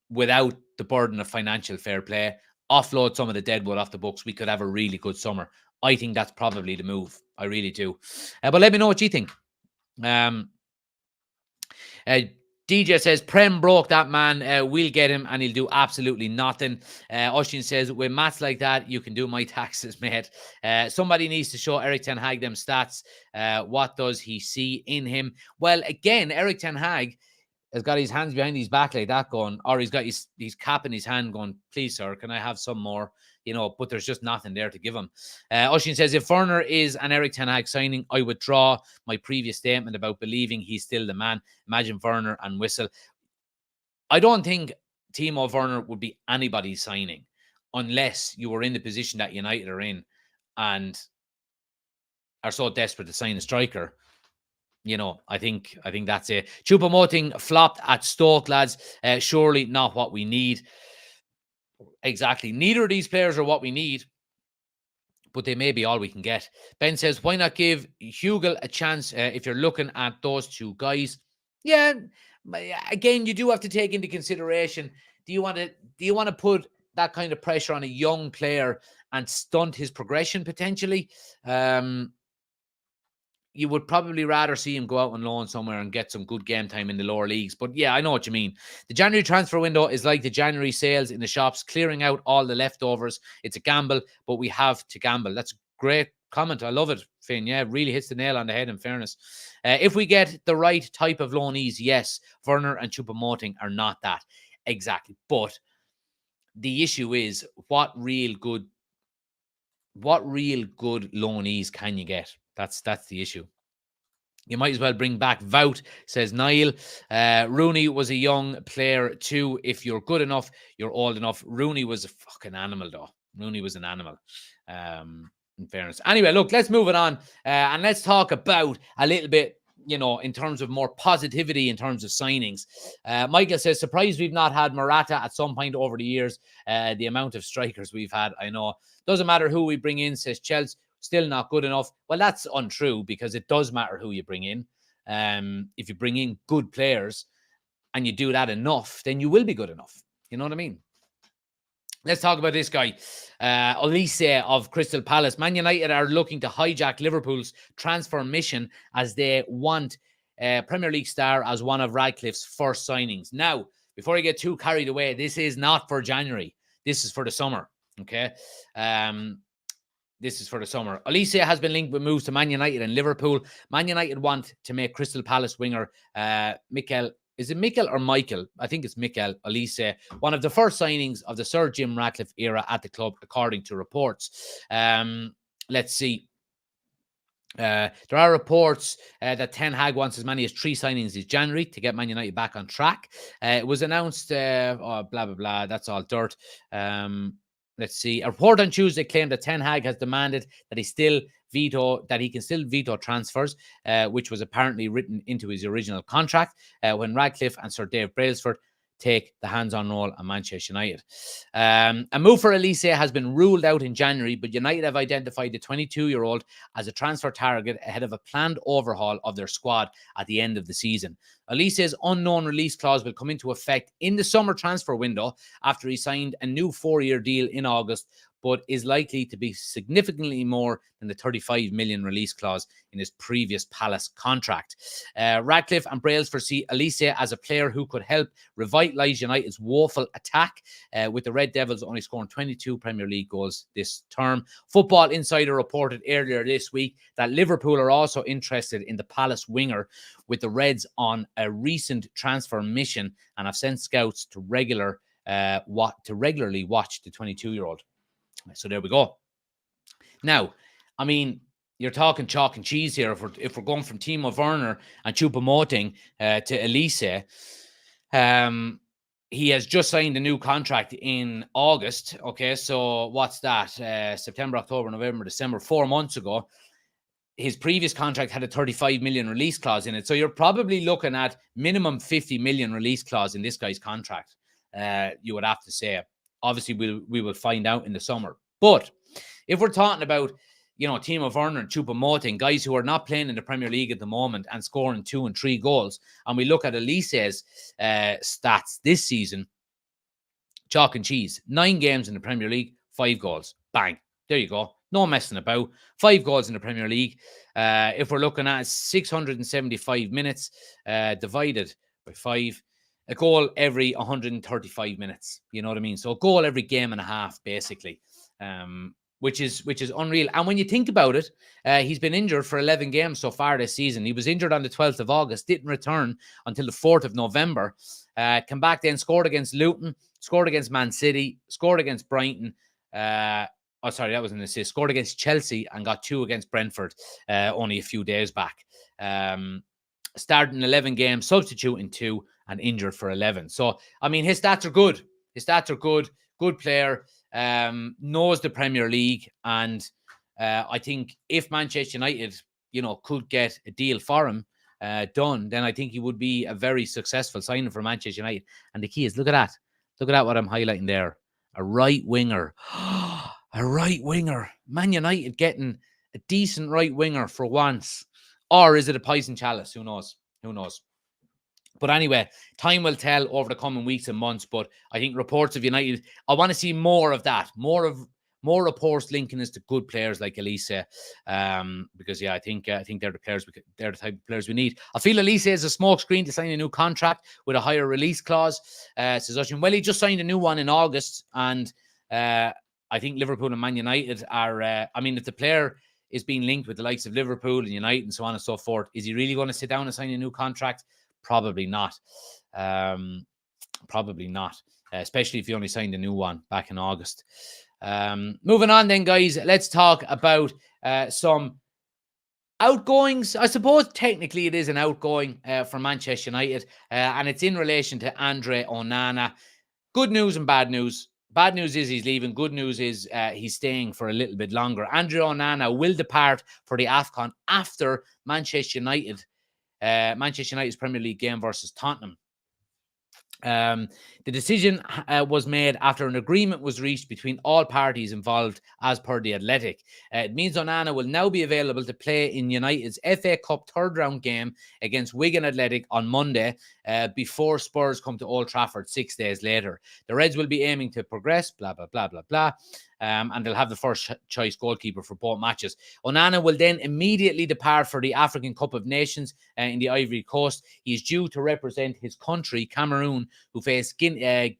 without the burden of financial fair play. Offload some of the deadwood off the books. We could have a really good summer. I think that's probably the move. I really do. But let me know what you think. DJ says, Prem broke that man. We'll get him and he'll do absolutely nothing. Oshin says, with maths like that, you can do my taxes, mate. Somebody needs to show Erik Ten Haag them stats. What does he see in him? Well, again, Erik Ten Haag has got his hands behind his back like that going, or he's got his cap in his hand going, please, sir, can I have some more? You know, but there's just nothing there to give him. Oshin says, if Werner is an Erik Ten Haag signing, I withdraw my previous statement about believing he's still the man. Imagine Werner and Whistle. I don't think Timo Werner would be anybody's signing unless you were in the position that United are in and are so desperate to sign a striker. You know, I think that's it. Choupo-Moting flopped at Stoke, lads. Surely not what we need. Exactly. Neither of these players are what we need, but they may be all we can get. Ben says, why not give Hugel a chance if you're looking at those 2 guys? Yeah, again, you do have to take into consideration, do you want to put that kind of pressure on a young player and stunt his progression potentially? You would probably rather see him go out on loan somewhere and get some good game time in the lower leagues. But yeah, I know what you mean. The January transfer window is like the January sales in the shops, clearing out all the leftovers. It's a gamble, but we have to gamble. That's a great comment. I love it, Finn. Yeah, really hits the nail on the head, in fairness. If we get the right type of loanees, yes, Werner and Choupo-Moting are not that. Exactly. But the issue is, what real good loanees can you get? That's the issue. You might as well bring back Vout, says Niall. Rooney was a young player too. If you're good enough, you're old enough. Rooney was a fucking animal, though. Rooney was an animal, in fairness. Anyway, look, let's move it on. And let's talk about a little bit, in terms of more positivity in terms of signings. Michael says, surprised we've not had Morata at some point over the years. The amount of strikers we've had, I know. Doesn't matter who we bring in, says Chelsea. Still not good enough. Well, that's untrue, because it does matter who you bring in. If you bring in good players and you do that enough, then you will be good enough. You know what I mean? Let's talk about this guy, Olise of Crystal Palace. Man United are looking to hijack Liverpool's transfer mission as they want Premier League star as one of Radcliffe's first signings. Now, before I get too carried away, this is not for January. This is for the summer, okay? This is for the summer. Olise has been linked with moves to Man United and Liverpool. Man United want to make Crystal Palace winger Mikel. Is it Mikel or Michael? I think it's Mikel Olise, one of the first signings of the Sir Jim Ratcliffe era at the club, according to reports. Let's see. There are reports that Ten Haag wants as many as 3 signings this January to get Man United back on track. It was announced, blah, blah, blah. That's all dirt. Let's see. A report on Tuesday claimed that Ten Hag has demanded that he can still veto transfers, which was apparently written into his original contract when Radcliffe and Sir Dave Brailsford take the hands-on role at Manchester United. A move for Olise has been ruled out in January, but United have identified the 22-year-old as a transfer target ahead of a planned overhaul of their squad at the end of the season. Olise's unknown release clause will come into effect in the summer transfer window after he signed a new 4-year deal in August, but is likely to be significantly more than the 35 million release clause in his previous Palace contract. Radcliffe and Brailsford see Olise as a player who could help revitalise United's woeful attack, with the Red Devils only scoring 22 Premier League goals this term. Football Insider reported earlier this week that Liverpool are also interested in the Palace winger, with the Reds on a recent transfer mission and have sent scouts to regularly watch the 22-year-old. So there we go. Now, I mean, you're talking chalk and cheese here. If we're going from Timo Werner and Choupo-Moting to Olise, he has just signed a new contract in August. Okay, so what's that? September, October, November, December, 4 months ago. His previous contract had a 35 million release clause in it. So you're probably looking at minimum 50 million release clause in this guy's contract. You would have to say. Obviously, we will find out in the summer. But if we're talking about, Timo Werner and Choupo-Moting, guys who are not playing in the Premier League at the moment and scoring 2 and 3 goals, and we look at Olise's stats this season, chalk and cheese, 9 games in the Premier League, 5 goals. Bang. There you go. No messing about. 5 goals in the Premier League. If we're looking at 675 minutes divided by 5, a goal every 135 minutes. You know what I mean? So a goal every game and a half, basically, which is unreal. And when you think about it, he's been injured for 11 games so far this season. He was injured on the 12th of August, didn't return until the 4th of November. Come back then, scored against Luton, scored against Man City, scored against Brighton. That was an assist. Scored against Chelsea and got 2 against Brentford only a few days back. Started in 11 games, substituting 2, and injured for 11. So, I mean, his stats are good. Good player, knows the Premier League. And I think if Manchester United, could get a deal for him done, then I think he would be a very successful signing for Manchester United. And the key is, look at that. Look at that, what I'm highlighting there. A right winger. A right winger. Man United getting a decent right winger for once. Or is it a poison chalice? Who knows? But anyway, time will tell over the coming weeks and months. But I think reports of United, I want to see more of that. More reports linking us to good players like Olise. Because I think they're the players they're the type of players we need. I feel Olise is a smokescreen to sign a new contract with a higher release clause. Says Ushin. Well, he just signed a new one in August, and I think Liverpool and Man United are. If the player is being linked with the likes of Liverpool and United and so on and so forth, is he really going to sit down and sign a new contract? Probably not. Probably not, especially if you only signed a new one back in August. Moving on then, guys, let's talk about some outgoings. I suppose technically it is an outgoing for Manchester United, and it's in relation to Andre Onana. Good news and bad news. Bad news is he's leaving. Good news is he's staying for a little bit longer. Andre Onana will depart for the AFCON after Manchester United's Premier League game versus Tottenham. The decision was made after an agreement was reached between all parties involved, as per The Athletic. It means Onana will now be available to play in United's FA Cup third round game against Wigan Athletic on Monday, before Spurs come to Old Trafford 6 days later. The Reds will be aiming to progress, blah, blah, blah, blah, blah. And they'll have the first choice goalkeeper for both matches. Onana will then immediately depart for the African Cup of Nations in the Ivory Coast. He is due to represent his country, Cameroon, who face Guinea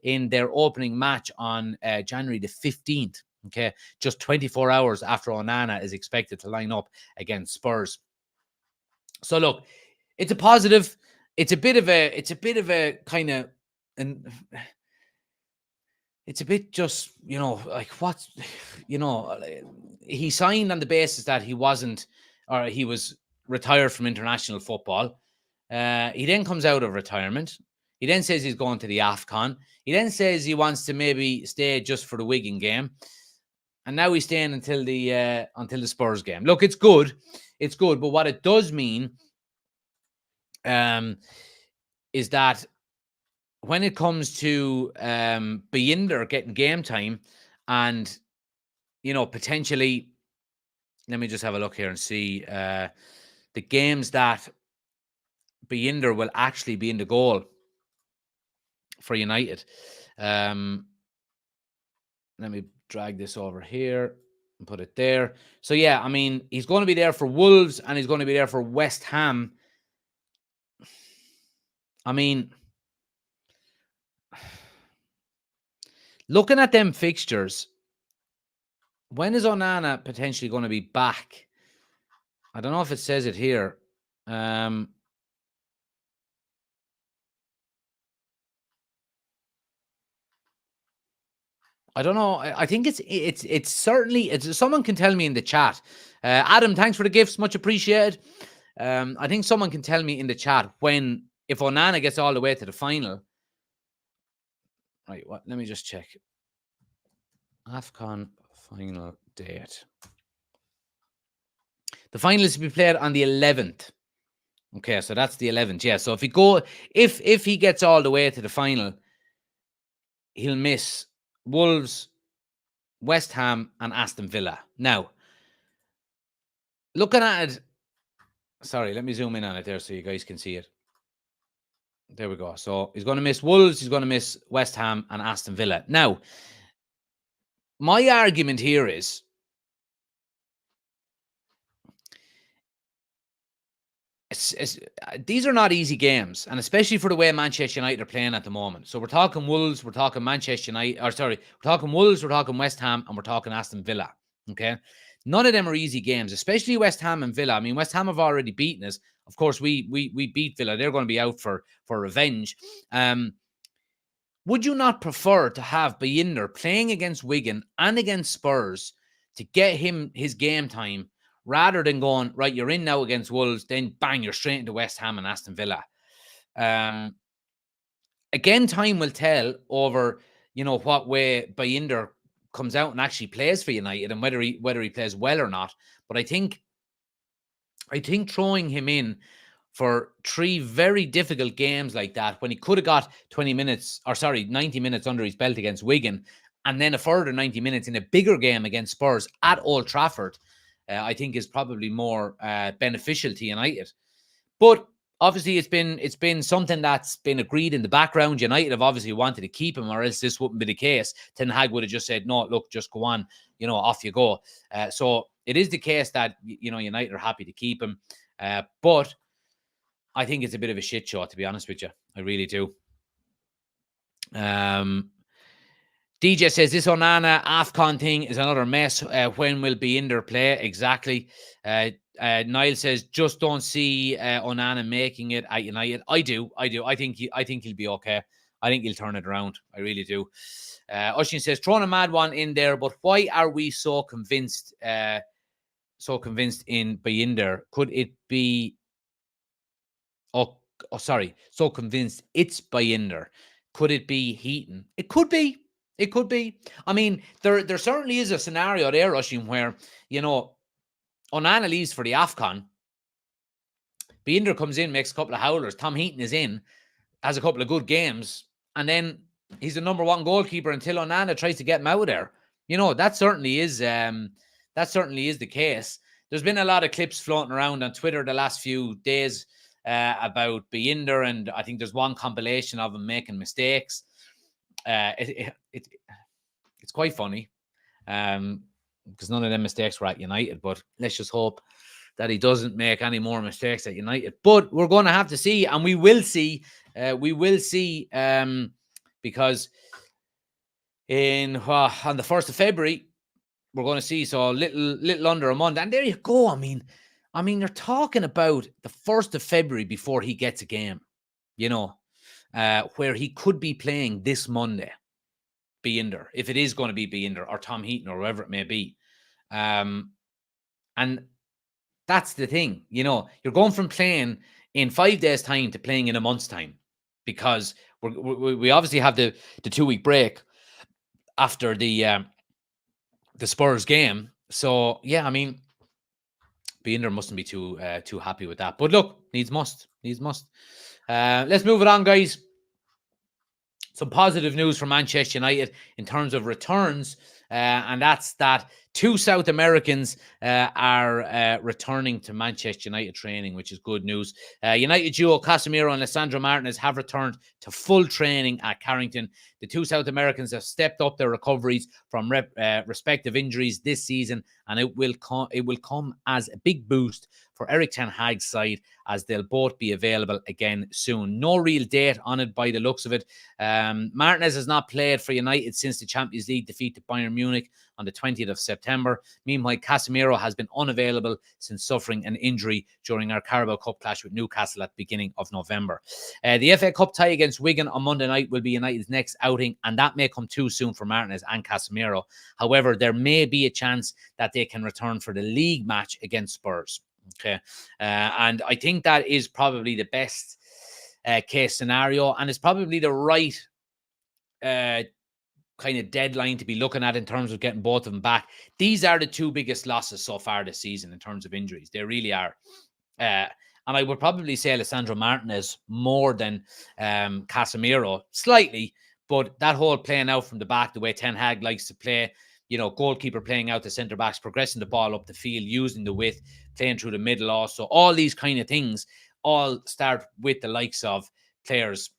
in their opening match on January the 15th. Okay, just 24 hours after Onana is expected to line up against Spurs. So look, it's a positive. It's a bit of a kind of, and it's a bit just, like what, he signed on the basis that he was retired from international football. He then comes out of retirement. He then says he's going to the AFCON. He then says he wants to maybe stay just for the Wigan game. And now he's staying until the Spurs game. Look, it's good. It's good. But what it does mean is that when it comes to Binder getting game time and, potentially, let me just have a look here and see the games that Binder will actually be in the goal for United. Let me drag this over here and put it there. So, yeah, I mean, he's going to be there for Wolves and he's going to be there for West Ham. I mean, looking at them fixtures, when is Onana potentially going to be back? I don't know if it says it here. I don't know. I think it's certainly, someone can tell me in the chat. Adam, thanks for the gifts. Much appreciated. I think someone can tell me in the chat if Onana gets all the way to the final. Right, let me just check. AFCON final date. The final is to be played on the 11th. Okay, so that's the 11th. Yeah, so if he gets all the way to the final, he'll miss Wolves, West Ham, and Aston Villa. Now, looking at it, sorry, let me zoom in on it there so you guys can see it. There we go. So he's going to miss Wolves, he's going to miss West Ham, and Aston Villa. Now, my argument here is these are not easy games, and especially for the way Manchester United are playing at the moment. So we're talking Wolves, we're talking Manchester United, we're talking Wolves, we're talking West Ham, and we're talking Aston Villa. Okay, none of them are easy games, especially West Ham and Villa. I mean, West Ham have already beaten us. Of course, we beat Villa. They're going to be out for revenge. Would you not prefer to have Binder playing against Wigan and against Spurs to get him his game time, rather than going, right, you're in now against Wolves, then bang, you're straight into West Ham and Aston Villa? Again, time will tell over, what way Binder comes out and actually plays for United and whether he plays well or not. But I think throwing him in for 3 very difficult games like that, when he could have got 90 minutes under his belt against Wigan, and then a further 90 minutes in a bigger game against Spurs at Old Trafford, I think is probably more beneficial to United. But obviously, it's been something that's been agreed in the background. United have obviously wanted to keep him, or else this wouldn't be the case. Ten Hag would have just said, no, look, just go on, off you go. So it is the case that, United are happy to keep him. But I think it's a bit of a shit show, to be honest with you. I really do. DJ says, this Onana AFCON thing is another mess. When will Binder play? Exactly. Niall says, just don't see Onana making it at United. I do. I think he'll be okay. I think he'll turn it around. I really do. Oshin says, throwing a mad one in there, but why are we so convinced in Binder? Could it be... so convinced it's Binder. Could it be Heaton? It could be. It could be. I mean, there certainly is a scenario there, Oshin, where, Onana leaves for the AFCON. Binder comes in, makes a couple of howlers. Tom Heaton is in, has a couple of good games, and then he's the number one goalkeeper until Onana tries to get him out of there. That certainly is the case. There's been a lot of clips floating around on Twitter the last few days about Binder, and I think there's one compilation of him making mistakes. It's quite funny. Because none of them mistakes were at United, but let's just hope that he doesn't make any more mistakes at United. But we're going to have to see, and we will see. Because on the 1st of February, we're going to see. So little under a month, and there you go. I mean, you're talking about the 1st of February before he gets a game. Where he could be playing this Monday. Binder, if it is going to be Binder or Tom Heaton or whoever it may be. And that's the thing, you're going from playing in 5 days' time to playing in a month's time, because we obviously have the 2-week break after the Spurs game. So yeah, I mean, Binder mustn't be too happy with that. But look, needs must. Let's move it on, guys. Some positive news for Manchester United in terms of returns, and that's that 2 South Americans are returning to Manchester United training, which is good news. United duo Casemiro and Lisandro Martinez have returned to full training at Carrington. The 2 South Americans have stepped up their recoveries from respective injuries this season, and it will come as a big boost for Eric Ten Hag's side, as they'll both be available again soon. No real date on it by the looks of it. Martinez has not played for United since the Champions League defeat to Bayern Munich on the 20th of September. Meanwhile, Casemiro has been unavailable since suffering an injury during our Carabao Cup clash with Newcastle at the beginning of November. The FA Cup tie against Wigan on Monday night will be United's next outing, and that may come too soon for Martinez and Casemiro. However, there may be a chance that they can return for the league match against Spurs. Okay, and I think that is probably the best case scenario, and it's probably the right kind of deadline to be looking at in terms of getting both of them back. These are the 2 biggest losses so far this season in terms of injuries. They really are. And I would probably say Lisandro Martinez more than Casemiro, slightly, but that whole playing out from the back, the way Ten Hag likes to play, goalkeeper playing out the centre-backs, progressing the ball up the field, using the width, playing through the middle also. All these kind of things all start with the likes of players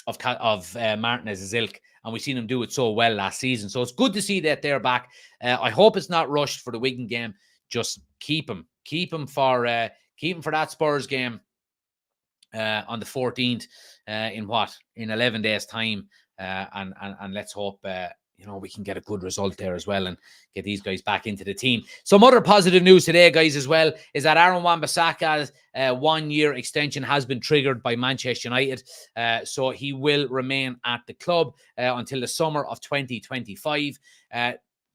of Martinez's ilk, and we've seen him do it so well last season. So it's good to see that they're back. I hope it's not rushed for the Wigan game. Just keep him for that Spurs game on the 14th in 11 days' time, and let's hope we can get a good result there as well and get these guys back into the team. Some other positive news today, guys, as well, is that Aaron Wan-Bissaka's 1-year extension has been triggered by Manchester United. So he will remain at the club until the summer of 2025.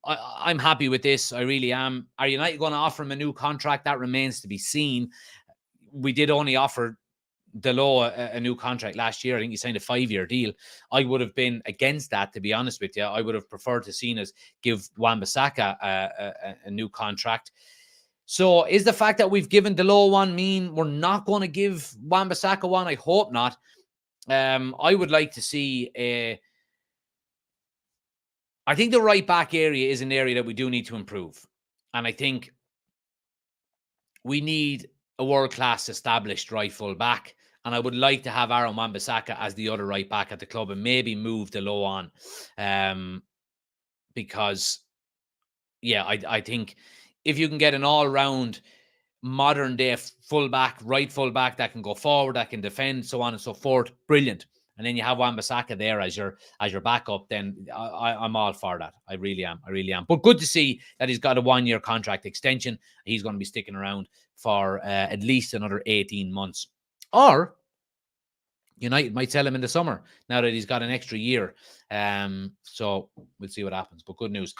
I'm happy with this. I really am. Are United going to offer him a new contract? That remains to be seen. We did only offer Delo a new contract last year. I think he signed a 5-year deal. I would have been against that, to be honest with you. I would have preferred to seen us give Wan-Bissaka a new contract. So is the fact that we've given Delo one mean we're not going to give Wan-Bissaka one? I hope not. I would like to see I think the right back area is an area that we do need to improve. And I think we need a world-class established right full back. And I would like to have Aaron Wan-Bissaka as the other right back at the club and maybe move Delo on. Because, yeah, I think if you can get an all-round modern-day full-back, right full-back that can go forward, that can defend, so on and so forth, brilliant. and then you have Wan-Bissaka there as your backup, then I'm all for that. I really am. But good to see that he's got a 1-year contract extension. He's going to be sticking around for at least another 18 months. Or United might sell him in the summer now that he's got an extra year. So we'll see what happens. But good news.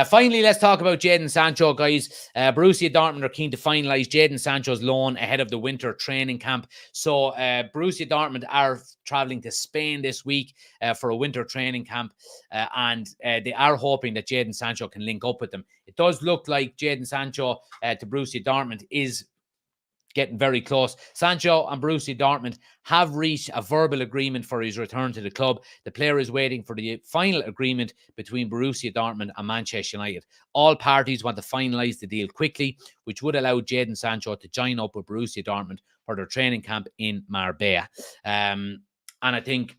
Finally, let's talk about Jadon Sancho, guys. Borussia Dortmund are keen to finalise Jadon Sancho's loan ahead of the winter training camp. So Borussia Dortmund are travelling to Spain this week for a winter training camp. And they are hoping that Jadon Sancho can link up with them. It does look like Jadon Sancho to Borussia Dortmund is getting very close. Sancho and Borussia Dortmund have reached a verbal agreement for his return to the club. The player is waiting for the final agreement between Borussia Dortmund and Manchester United. All parties want to finalise the deal quickly, which would allow Jadon Sancho to join up with Borussia Dortmund for their training camp in Marbella. And I think...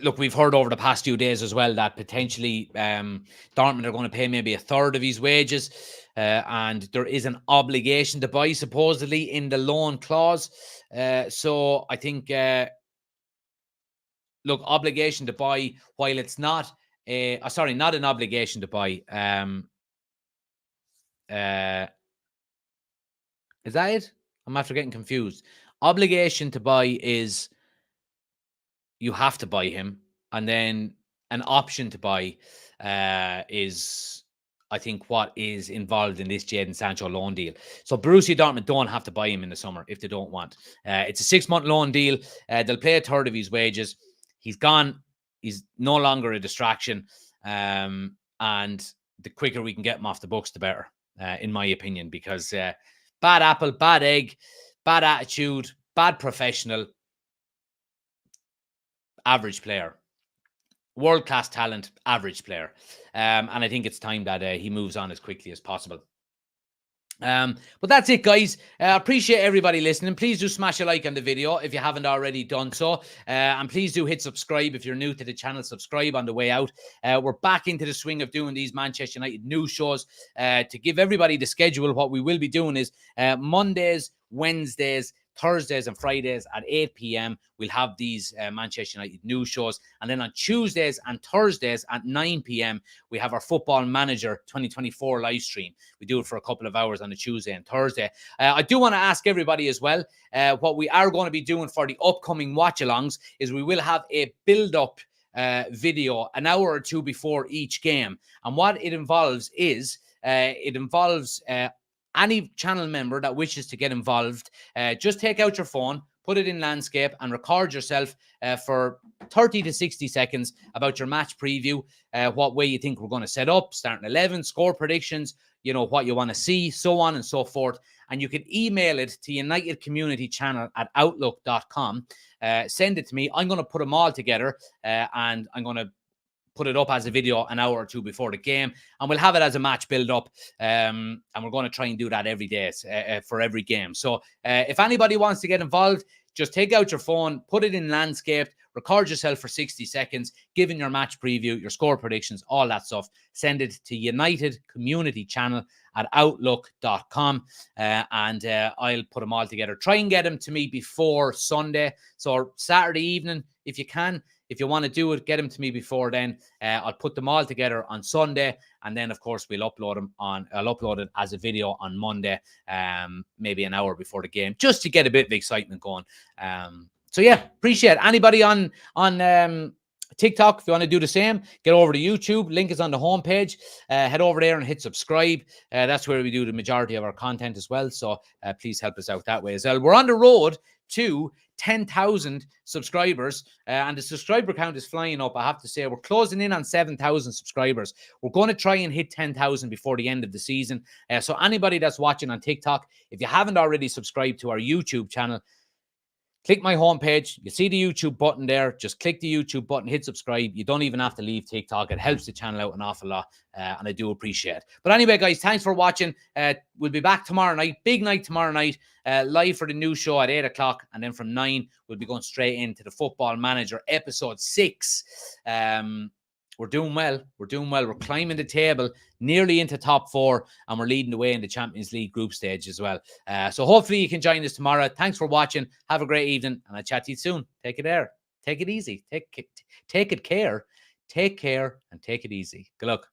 look, we've heard over the past few days as well that potentially Dortmund are going to pay maybe a third of his wages, and there is an obligation to buy supposedly in the loan clause. So I think, look, obligation to buy, while it's not not an obligation to buy. Is that it? I'm after getting confused. Obligation to buy is you have to buy him, and then an option to buy is, I think, what is involved in this Jadon Sancho loan deal. So Borussia Dortmund don't have to buy him in the summer if they don't want. It's a 6-month loan deal. They'll pay a third of his wages. He's gone. He's no longer a distraction. And the quicker we can get him off the books, the better, in my opinion, because bad apple, bad egg, bad attitude, bad professional, average player. World-class talent, average player. And I think it's time that he moves on as quickly as possible. But that's it, guys. Appreciate everybody listening. Please do smash a like on the video if you haven't already done so. And please do hit subscribe if you're new to the channel. Subscribe on the way out. We're back into the swing of doing these Manchester United news shows. To give everybody the schedule, what we will be doing is Mondays, Wednesdays, Thursdays and Fridays at 8 p.m. we'll have these Manchester United news shows. And then on Tuesdays and Thursdays at 9 p.m. we have our Football Manager 2024 live stream. We do it for a couple of hours on a Tuesday and Thursday. I do want to ask everybody as well, what we are going to be doing for the upcoming watch-alongs is we will have a build-up video an hour or two before each game. And what it involves is, any channel member that wishes to get involved, just take out your phone, put it in landscape, and record yourself for 30 to 60 seconds about your match preview, what way you think we're going to set up, starting 11, score predictions, what you want to see, so on and so forth. And you can email it to United Community Channel at outlook.com. Send it to me. I'm going to put them all together, and I'm going to put it up as a video an hour or two before the game, and we'll have it as a match build-up, and we're going to try and do that every day for every game. So if anybody wants to get involved, just take out your phone, put it in landscape, record yourself for 60 seconds, giving your match preview, your score predictions, all that stuff. Send it to United Community Channel at outlook.com, and I'll put them all together. Try and get them to me before Sunday, so Saturday evening, if you can. If you want to do it, get them to me before then. I'll put them all together on Sunday, and then, of course, I'll upload it as a video on Monday, maybe an hour before the game, just to get a bit of excitement going. So yeah, appreciate it. Anybody on TikTok, if you want to do the same, get over to YouTube. Link is on the homepage. Head over there and hit subscribe. That's where we do the majority of our content as well. So please help us out that way as well. We're on the road to 10,000 subscribers, and the subscriber count is flying up. I have to say, we're closing in on 7,000 subscribers. We're going to try and hit 10,000 before the end of the season. So anybody that's watching on TikTok, if you haven't already subscribed to our YouTube channel, click my homepage. You see the YouTube button there. Just click the YouTube button, hit subscribe. You don't even have to leave TikTok. It helps the channel out an awful lot, and I do appreciate it. But anyway, guys, thanks for watching. We'll be back tomorrow night. Big night tomorrow night. Live for the news show at 8 o'clock. And then from 9, we'll be going straight into the Football Manager episode 6. We're doing well. We're doing well. We're climbing the table, nearly into top 4, and we're leading the way in the Champions League group stage as well. So hopefully you can join us tomorrow. Thanks for watching. Have a great evening, and I'll chat to you soon. Take it there. Take it easy. Take it care. Take care and take it easy. Good luck.